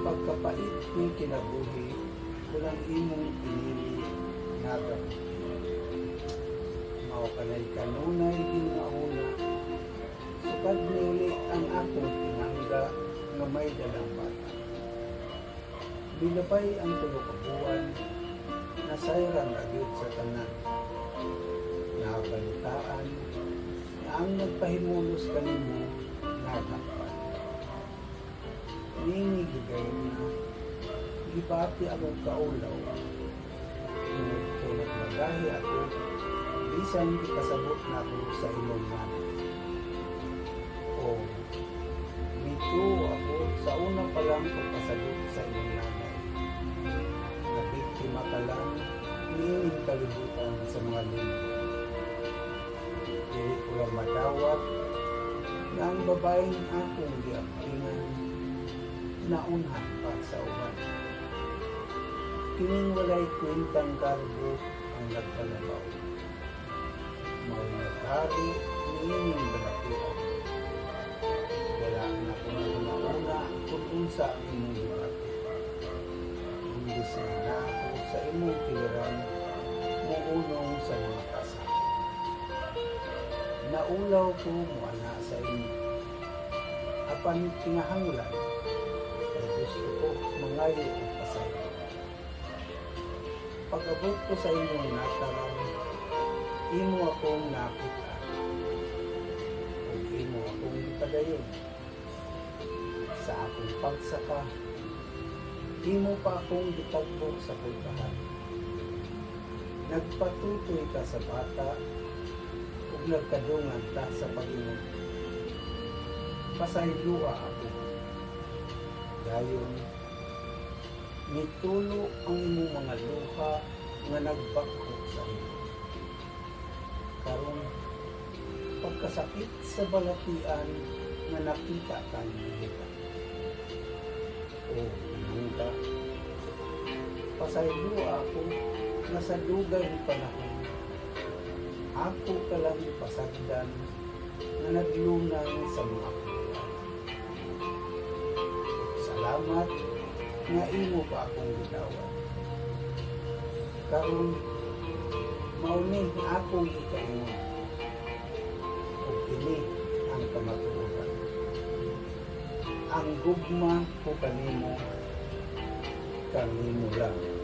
pagkapait ng kinabuhi, walang imong pinili natang. Mao kanay kanunay ginauna, sukad niuli ang akong pinangga nga may dalang bata. Bilabay ang tulo ka buwan, nasayran agad sa tanan. Nakabalitaan na ang nagpahimulos kanimo nagakpan. Ninigigay na gipati akong kaulaw. Ngunit kay nagmagahi ako, bisan ipasabot na ako sa imong nanay. O, mito ako sa unang palang pagpasabot sa imong nanay. Nabiktima ka lang, niinig kalibutan sa mga linggo. Dili ko lang madawat na ang babaeng akong giapingan naunhan pa sa uban. Kining walay kwentang karbo ang nagpalabaw. Mao nagari niining balakian. Wala na ko na kung unsa ang imong gibati. Imbis na ako sa imong piliran muunong sa mga kasal. Naulaw ko muana sa inyo. Apan kinahanglan, ay gusto ko mangayo ang pasayo. Pag-abot ko sa inyong natarang, imo akong nakita. Kung imo akong ipadayon. Sa akong pagsaka, imo pa akong gitagbo sa pultahan. Nagpatutoy ka sa bata, ug nagkadungan ta sa Panginoon. Pasaylua ako. Dayon, nitulo ang imong mga luha nga nagbagho sa imo. Karon, pagkasakit sa balatian nga nakita ka nila. O, nangga, pasaylua ako na sa dugay ni panahon. Ako ka lang ipasagdan na naglunang sa mga kulang. Salamat nga imo pa akong gitawad. Karon mauning akong ikaingon. O kini ang kamatuoran. Ang gugma ko kanimo lang.